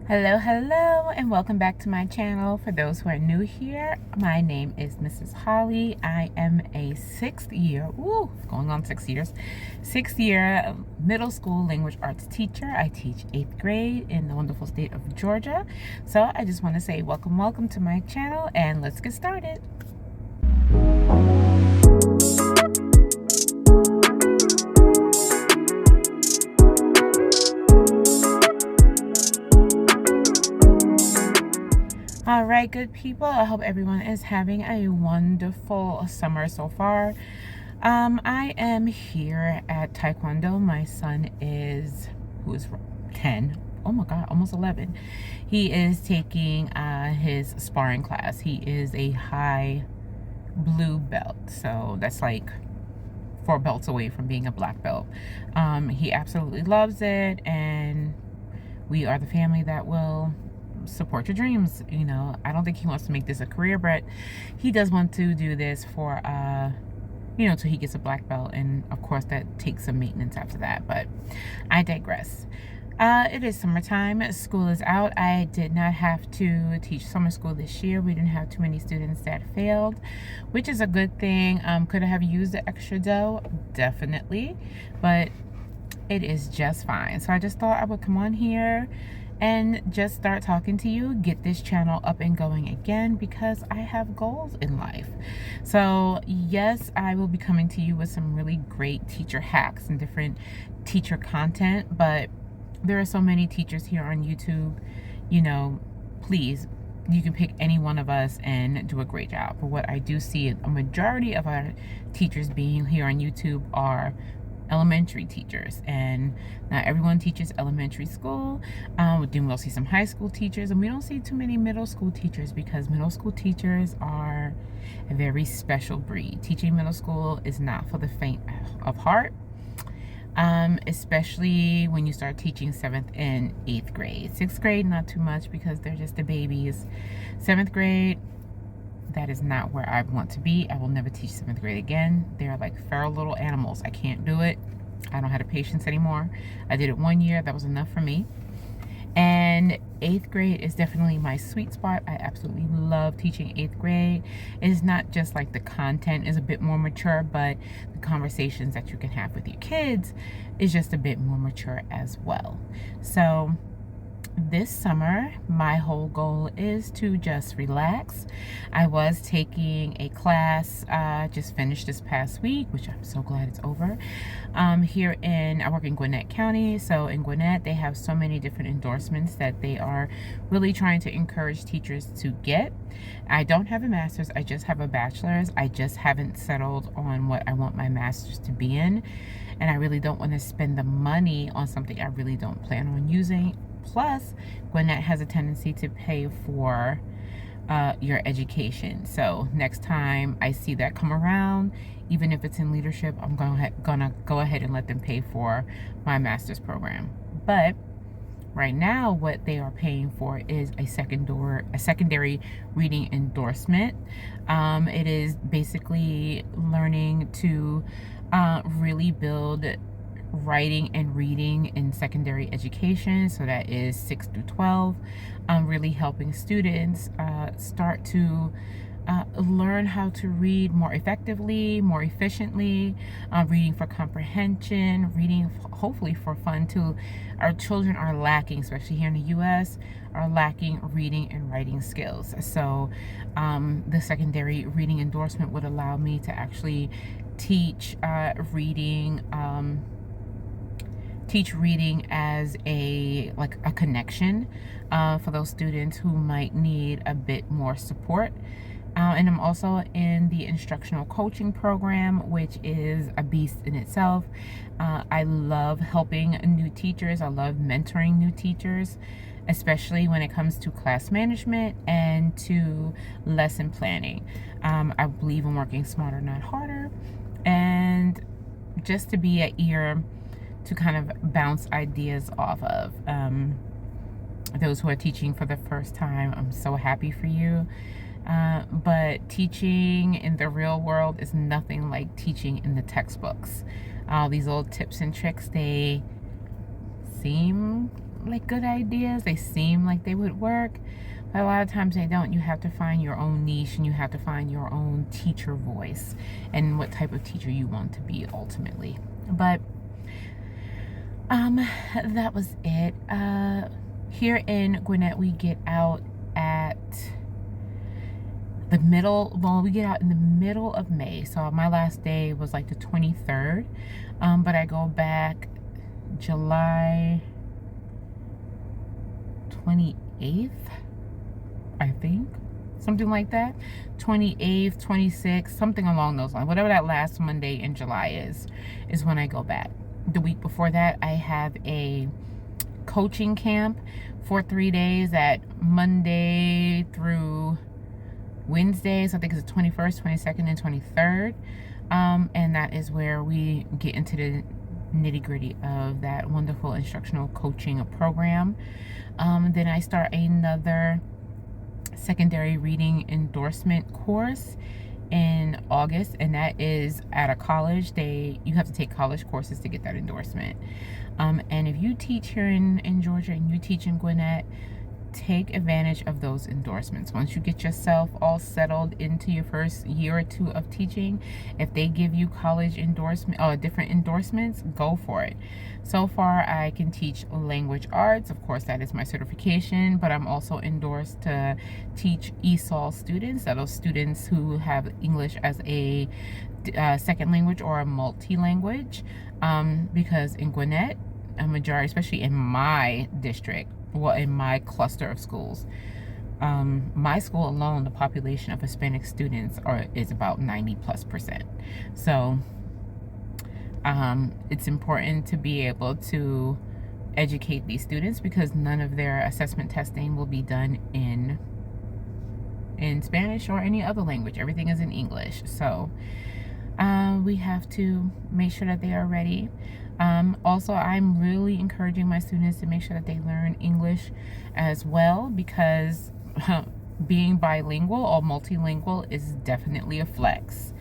Hello, and welcome back to my channel. For those who are new here, my name is Mrs. Holly. I am a going on 6 years, sixth year middle school language arts teacher. I teach 8th grade in the wonderful state of Georgia. So I just want to say welcome to my channel, and let's get started. All right, good people. I hope everyone is having a wonderful summer so far. I am here at Taekwondo. My son who is 10, oh my God, almost 11. He is taking his sparring class. He is a high blue belt, so that's like 4 belts away from being a black belt. He absolutely loves it, and we are the family that will support your dreams. I don't think he wants to make this a career, but he does want to do this for till he gets a black belt, and of course that takes some maintenance after that, but I digress. It is summertime. School is out. I did not have to teach summer school this year. We didn't have too many students that failed, which is a good thing. Could I have used the extra dough? Definitely, but it is just fine. So I just thought I would come on here and just start talking to you, get this channel up and going again, because I have goals in life. So yes, I will be coming to you with some really great teacher hacks and different teacher content, but there are so many teachers here on YouTube. Please, you can pick any one of us and do a great job. But what I do see, a majority of our teachers being here on YouTube are elementary teachers, and not everyone teaches elementary school. We'll see some high school teachers, and we don't see too many middle school teachers, because middle school teachers are a very special breed. Teaching middle school is not for the faint of heart, especially when you start teaching 7th and 8th grade. 6th grade, not too much, because they're just the babies. 7th grade, that is not where I want to be. I will never teach 7th grade again. They're like feral little animals. I can't do it. I don't have the patience anymore. I did it 1 year. That was enough for me. And 8th grade is definitely my sweet spot. I absolutely love teaching 8th grade. It is not just like the content is a bit more mature, but the conversations that you can have with your kids is just a bit more mature as well. So this summer, my whole goal is to just relax. I was taking a class, just finished this past week, which I'm so glad it's over. I work in Gwinnett County. So in Gwinnett, they have so many different endorsements that they are really trying to encourage teachers to get. I don't have a master's, I just have a bachelor's. I just haven't settled on what I want my master's to be in. And I really don't want to spend the money on something I really don't plan on using. Plus, Gwinnett has a tendency to pay for your education. So next time I see that come around, even if it's in leadership, I'm gonna go ahead and let them pay for my master's program. But right now, what they are paying for is a secondary reading endorsement. It is basically learning to really build writing and reading in secondary education. So that is 6 through 12. Really helping students start to learn how to read more effectively, more efficiently, reading for comprehension, reading hopefully for fun too. Our children are lacking, especially here in the U.S., are lacking reading and writing skills. So the secondary reading endorsement would allow me to actually teach reading as a connection for those students who might need a bit more support. And I'm also in the instructional coaching program, which is a beast in itself. I love helping new teachers. I love mentoring new teachers, especially when it comes to class management and to lesson planning. I believe in working smarter, not harder, and just to be an ear to kind of bounce ideas off of. Those who are teaching for the first time, I'm so happy for you. But teaching in the real world is nothing like teaching in the textbooks. All these little tips and tricks, they seem like good ideas. They seem like they would work, but a lot of times they don't. You have to find your own niche, and you have to find your own teacher voice and what type of teacher you want to be ultimately. But that was it. Here in Gwinnett, we get out at we get out in the middle of May. So my last day was like the 23rd, but I go back July 28th, I think, something like that. 28th, 26th, something along those lines. Whatever that last Monday in July is when I go back. The week before that, I have a coaching camp for 3 days, at Monday through Wednesday. So I think it's the 21st, 22nd, and 23rd. And that is where we get into the nitty-gritty of that wonderful instructional coaching program. Then I start another secondary reading endorsement course in August, and that is at a college. You have to take college courses to get that endorsement. And if you teach here in Georgia and you teach in Gwinnett, take advantage of those endorsements. Once you get yourself all settled into your first year or two of teaching, if they give you college endorsement or different endorsements, go for it. So far, I can teach language arts. Of course, that is my certification, but I'm also endorsed to teach ESOL students, those students who have English as a second language or a multi-language, because in Gwinnett, a majority, especially in my district, well, in my cluster of schools, my school alone, the population of Hispanic students is about 90+%. So it's important to be able to educate these students, because none of their assessment testing will be done in Spanish or any other language. Everything is in English. So we have to make sure that they are ready. Also, I'm really encouraging my students to make sure that they learn English as well, because being bilingual or multilingual is definitely a flex.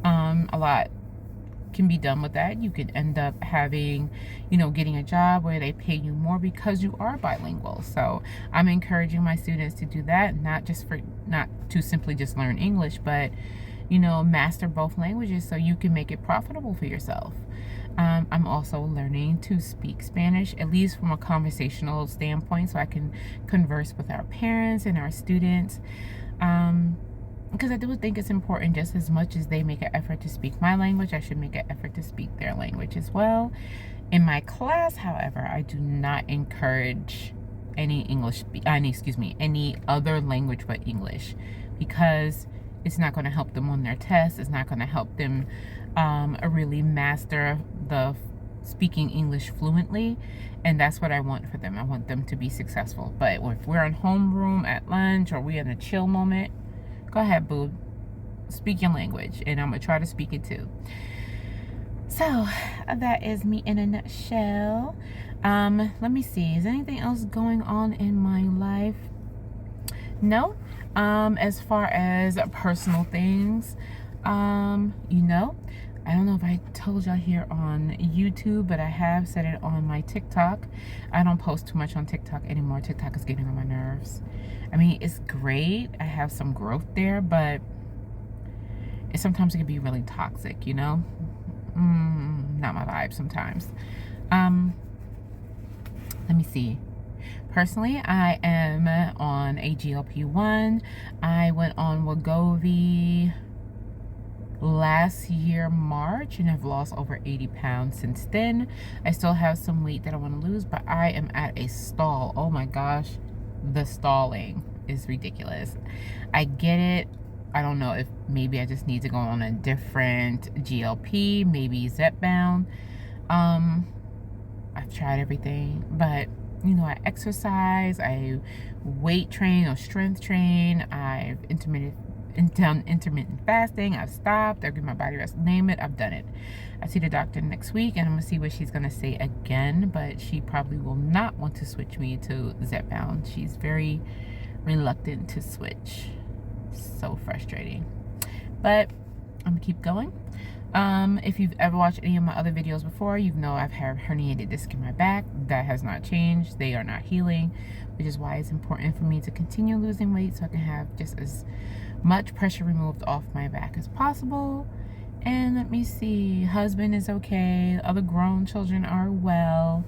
A lot can be done with that. You could end up having, getting a job where they pay you more because you are bilingual. So I'm encouraging my students to do that, not to simply just learn English, but master both languages so you can make it profitable for yourself. I'm also learning to speak Spanish, at least from a conversational standpoint, so I can converse with our parents and our students. Because I do think it's important, just as much as they make an effort to speak my language, I should make an effort to speak their language as well. In my class, however, I do not encourage any any other language but English, because it's not going to help them on their tests. It's not going to help them really master the speaking English fluently, and that's what I want for them. I want them to be successful. But if we're in homeroom at lunch or we're in a chill moment, go ahead, boo, speak your language, and I'm gonna try to speak it too. So that is me in a nutshell. Let me see, is anything else going on in my life? No. As far as personal things, I don't know if I told y'all here on YouTube, but I have said it on my TikTok. I don't post too much on TikTok anymore. TikTok is getting on my nerves. I mean, it's great. I have some growth there, but sometimes it can be really toxic, not my vibe sometimes. Let me see. Personally, I am on a GLP-1. I went on Wegovy last year, March, and have lost over 80 pounds since then. I still have some weight that I want to lose, but I am at a stall. Oh my gosh, the stalling is ridiculous. I get it. I don't know if maybe I just need to go on a different GLP, maybe Zepbound. I've tried everything, but I exercise, I weight train or strength train, I've done intermittent fasting, I've stopped, I give my body rest, name it, I've done it. I see the doctor next week, and I'm gonna see what she's gonna say again, but she probably will not want to switch me to Zepbound. She's very reluctant to switch. So frustrating. But I'm gonna keep going. If you've ever watched any of my other videos before, you know I've had herniated disc in my back. That has not changed. They are not healing, which is why it's important for me to continue losing weight so I can have just as much pressure removed off my back as possible. And let me see, husband is okay. Other grown children are well.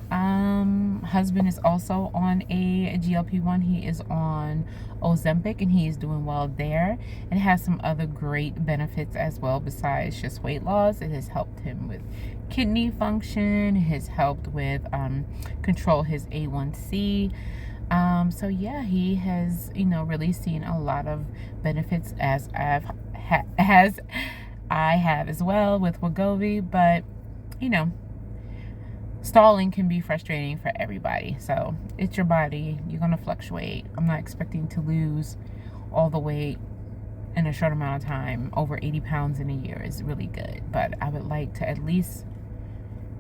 Husband is also on a GLP-1. He is on Ozempic and he is doing well there. It has some other great benefits as well besides just weight loss. It has helped him with kidney function. It has helped with control his A1C. So yeah, he has, you know, really seen a lot of benefits as I have as well with Wegovy, but you know, stalling can be frustrating for everybody. So it's your body. You're going to fluctuate. I'm not expecting to lose all the weight in a short amount of time. Over 80 pounds in a year is really good. But I would like to at least,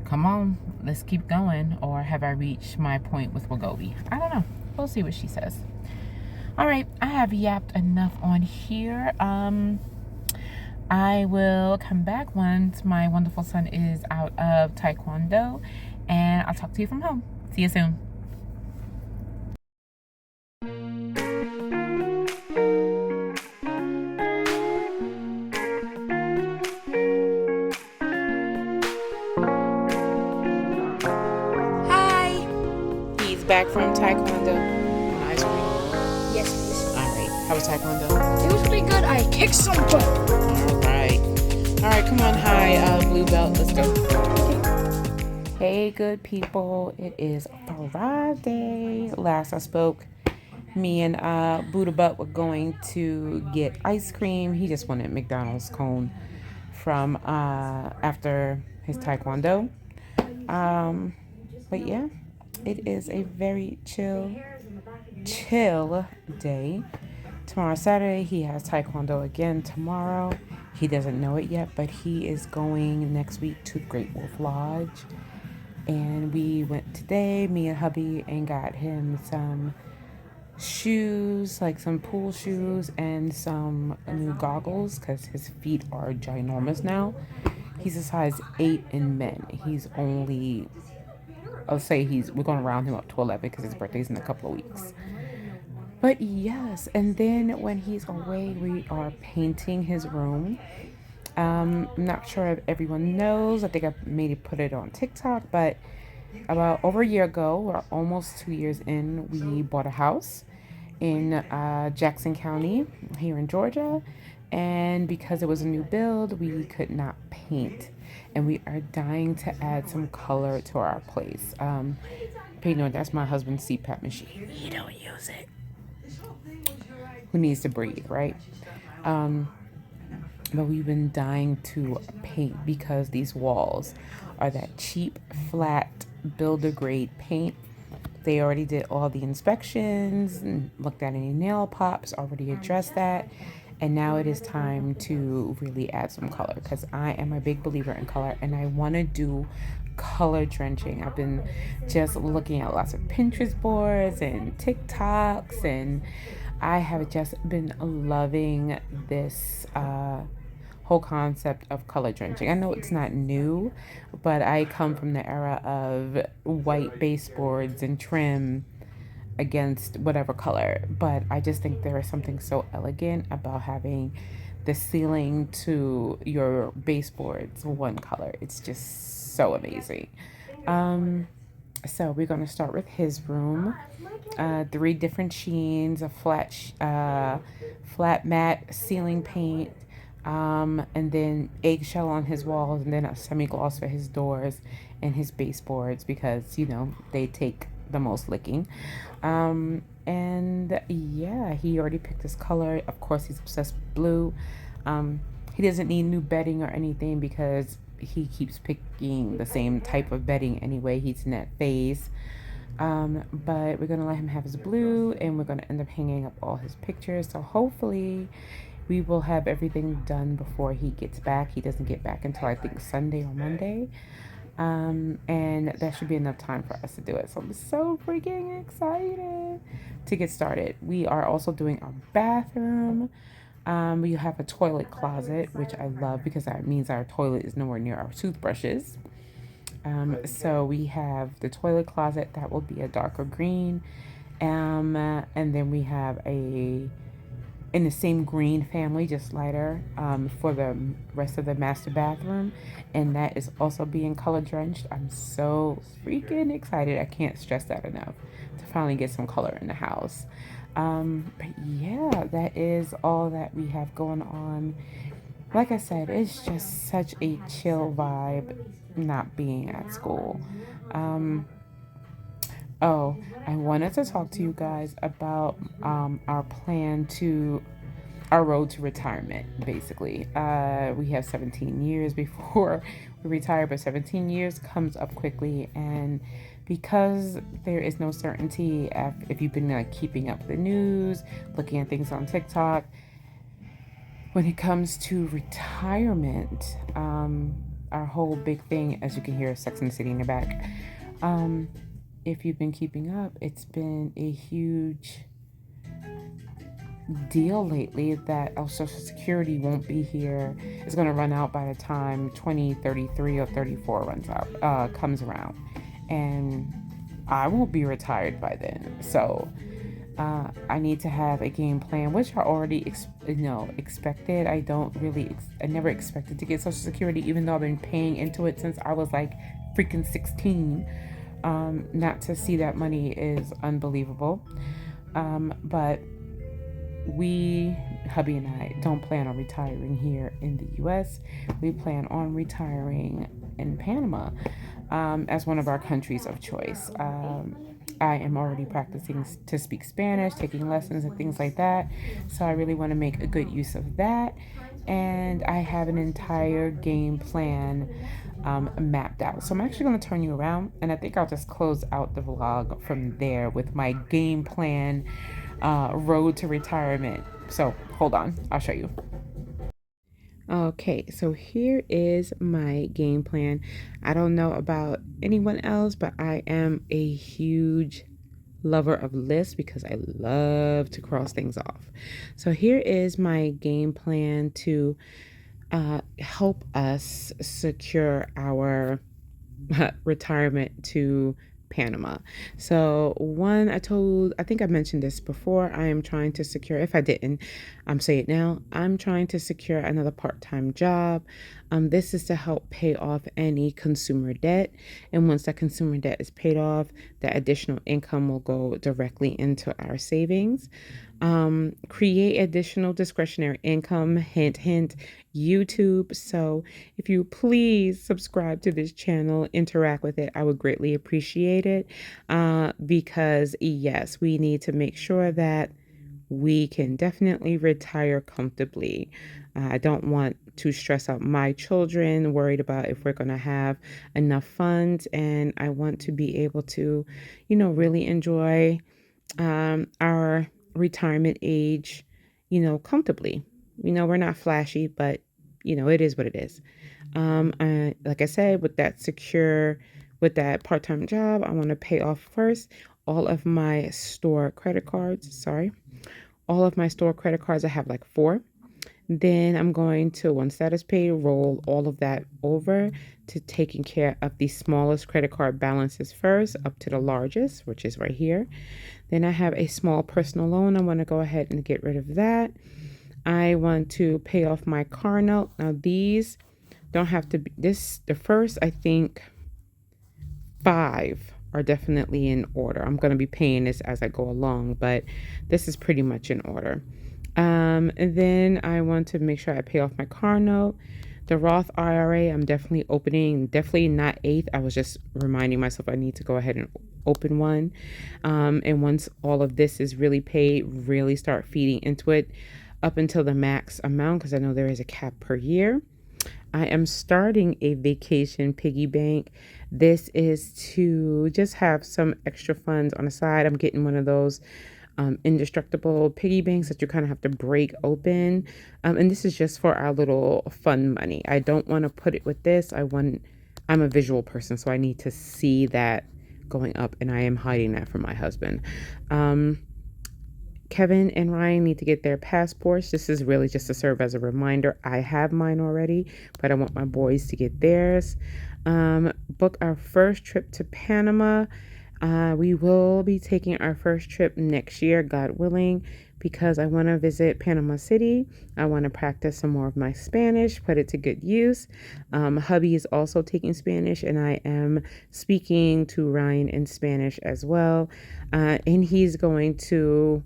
come on, let's keep going. Or have I reached my point with Wegovy? I don't know. We'll see what she says. All right. I have yapped enough on here. I will come back once my wonderful son is out of Taekwondo, and I'll talk to you from home. See you soon. Hi. He's back from Taekwondo. Ice cream? Yes, please. All right. How was Taekwondo? It was pretty good. I kicked some butt. All right. All right, come on. Hi, blue belt. Let's go. Hey, good people. It is Friday. Last I spoke, me and Buddha Butt were going to get ice cream. He just wanted McDonald's cone from after his Taekwondo. But yeah, it is a very chill day. Tomorrow, Saturday, he has Taekwondo again tomorrow. He doesn't know it yet, but he is going next week to Great Wolf Lodge. And we went today, me and hubby, and got him some shoes, like some pool shoes and some new goggles because his feet are ginormous now. He's a size 8 in men. He's only, we're going to round him up to 11 because his birthday's in a couple of weeks. But yes, and then when he's away, we are painting his room. I'm not sure if everyone knows. I think I maybe put it on TikTok, but about over a year ago, or almost 2 years in, we bought a house in Jackson County here in Georgia. And because it was a new build, we could not paint. And we are dying to add some color to our place. That's my husband's CPAP machine. He don't use it. Who needs to breathe, right? But we've been dying to paint because these walls are that cheap, flat, builder grade paint. They already did all the inspections and looked at any nail pops, already addressed that. And now it is time to really add some color because I am a big believer in color and I want to do color drenching. I've been just looking at lots of Pinterest boards and TikToks, and I have just been loving this whole concept of color drenching. I know it's not new, but I come from the era of white baseboards and trim against whatever color. But I just think there is something so elegant about having the ceiling to your baseboards one color. It's just so amazing. So we're going to start with his room. 3 different sheens, a flat matte ceiling paint, and then eggshell on his walls, and then a semi-gloss for his doors and his baseboards because, you know, they take the most licking. And yeah, he already picked his color. Of course, he's obsessed with blue. He doesn't need new bedding or anything because he keeps picking the same type of bedding anyway. He's in that phase. But we're going to let him have his blue, and we're going to end up hanging up all his pictures. So hopefully we will have everything done before he gets back. He doesn't get back until I think Sunday or Monday. And that should be enough time for us to do it. So I'm so freaking excited to get started. We are also doing our bathroom. We have a toilet closet, which I love because that means our toilet is nowhere near our toothbrushes. So we have the toilet closet that will be a darker green. And then we have a in the same green family, just lighter, for the rest of the master bathroom, and that is also being color drenched. I'm so freaking excited. I can't stress that enough to finally get some color in the house. But yeah, that is all that we have going on. Like I said, it's just such a chill vibe not being at school. Um, oh, I wanted to talk to you guys about our plan to our road to retirement, basically. We have 17 years before we retire, but 17 years comes up quickly. And because there is no certainty, if you've been like keeping up the news, looking at things on TikTok, when it comes to retirement, our whole big thing, as you can hear, Sex and the City in the back. Um, if you've been keeping up, it's been a huge deal lately that our Social Security won't be here. It's going to run out by the time 2033 or 34 runs out, comes around. And I won't be retired by then. So I need to have a game plan, which I already expected. I never expected to get Social Security, even though I've been paying into it since I was like freaking 16. Not to see that money is unbelievable. But we, hubby and I, don't plan on retiring here in the US. We plan on retiring in Panama, as one of our countries of choice. I am already practicing to speak Spanish, taking lessons and things like that. So I really want to make a good use of that. And I have an entire game plan mapped out. So I'm actually going to turn you around, and I think I'll just close out the vlog from there with my game plan, road to retirement. So hold on, I'll show you. Okay, so here is my game plan. I don't know about anyone else, but I am a huge lover of lists because I love to cross things off. So here is my game plan to help us secure our retirement to Panama. So one, I think I mentioned this before. I am trying to secure, if I didn't, I'm saying it now. I'm trying to secure another part-time job. This is to help pay off any consumer debt. And once that consumer debt is paid off, that additional income will go directly into our savings. Create additional discretionary income, hint, hint, YouTube. So if you please subscribe to this channel, interact with it, I would greatly appreciate it. Because yes, we need to make sure that we can definitely retire comfortably. I don't want to stress out my children, worried about if we're going to have enough funds. And I want to be able to, really enjoy our retirement age, comfortably. We're not flashy, but it is what it is. Like I said, with that part-time job, I want to pay off first all of my store credit cards. Sorry, all of my store credit cards. I have like 4. Then I'm going to, once that is paid, roll all of that over to taking care of the smallest credit card balances first, up to the largest, which is right here. Then I have a small personal loan. I want to go ahead and get rid of that. I want to pay off my car note. Now these don't have to be the first, I think 5 are definitely in order. I'm going to be paying this as I go along, but this is pretty much in order. And then I want to make sure I pay off my car note. The Roth IRA, I'm definitely opening, definitely not 8th. I was just reminding myself I need to go ahead and open one. And once all of this is really paid, really start feeding into it up until the max amount, because I know there is a cap per year. I am starting a vacation piggy bank. This is to just have some extra funds on the side. I'm getting one of those indestructible piggy banks that you kind of have to break open. And this is just for our little fun money. I don't want to put it with this. I'm a visual person, so I need to see that going up, and I am hiding that from my husband. Kevin and Ryan need to get their passports. This is really just to serve as a reminder. I have mine already, but I want my boys to get theirs. Book our first trip to Panama. We will be taking our first trip next year, God willing, because I want to visit Panama City. I want to practice some more of my Spanish, put it to good use. Hubby is also taking Spanish, and I am speaking to Ryan in Spanish as well. And he's going to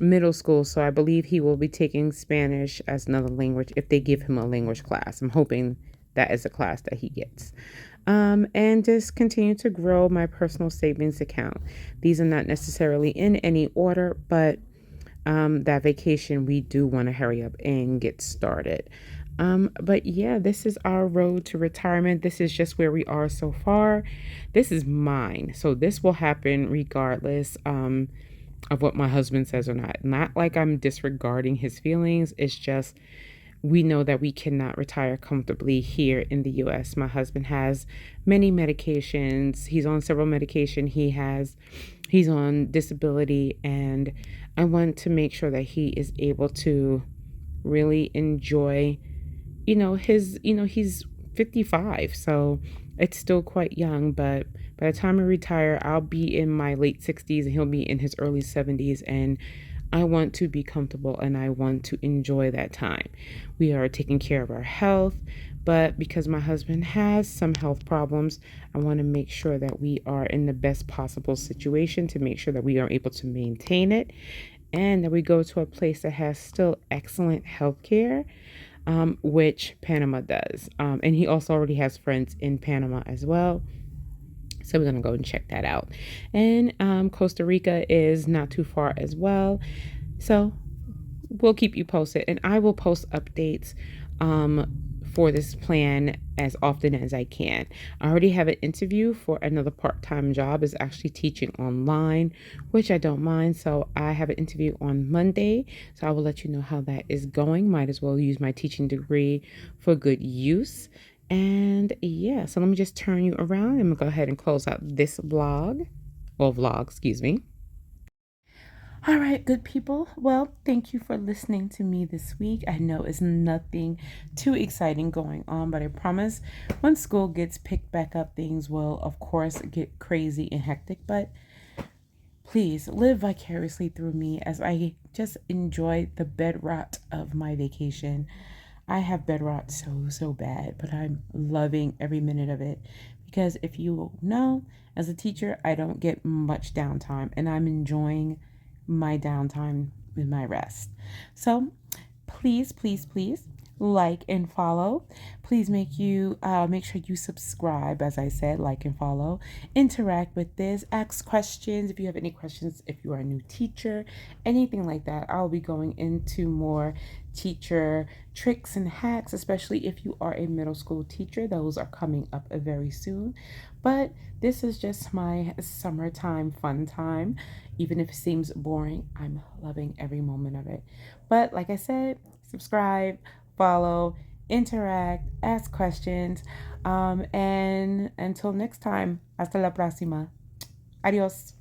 middle school, so I believe he will be taking Spanish as another language if they give him a language class. I'm hoping that is a class that he gets. And just continue to grow my personal savings account. These are not necessarily in any order, but that vacation, we do want to hurry up and get started. But yeah, this is our road to retirement. This is just where we are so far. This is mine. So this will happen regardless of what my husband says or not. Not like I'm disregarding his feelings. It's just we know that we cannot retire comfortably here in the US. My husband has many medications. He's on several medication. He's on disability, and I want to make sure that he is able to really enjoy, he's 55, so it's still quite young, but by the time I retire, I'll be in my late 60s and he'll be in his early 70s, and I want to be comfortable and I want to enjoy that time. We are taking care of our health, but because my husband has some health problems, I want to make sure that we are in the best possible situation to make sure that we are able to maintain it and that we go to a place that has still excellent health care, which Panama does. And he also already has friends in Panama as well. So we're going to go and check that out. And Costa Rica is not too far as well. So we'll keep you posted. And I will post updates for this plan as often as I can. I already have an interview for another part-time job. Is actually teaching online, which I don't mind. So I have an interview on Monday. So I will let you know how that is going. Might as well use my teaching degree for good use. And yeah, so let me just turn you around and I'm gonna go ahead and close out this vlog. Well, vlog, excuse me. All right, good people. Well, thank you for listening to me this week. I know it's nothing too exciting going on, but I promise when school gets picked back up, things will, of course, get crazy and hectic. But please live vicariously through me as I just enjoy the bed rot of my vacation. I have bed rot so bad, but I'm loving every minute of it because if you know, as a teacher, I don't get much downtime and I'm enjoying my downtime with my rest. So please like and follow. Please make sure you subscribe, as I said, like and follow. Interact with this, ask questions if you have any questions, if you are a new teacher, anything like that. I'll be going into more teacher tricks and hacks, especially if you are a middle school teacher. Those are coming up very soon. But this is just my summertime fun time. Even if it seems boring, I'm loving every moment of it. But like I said, subscribe, follow, interact, ask questions. And until next time, hasta la próxima. Adios.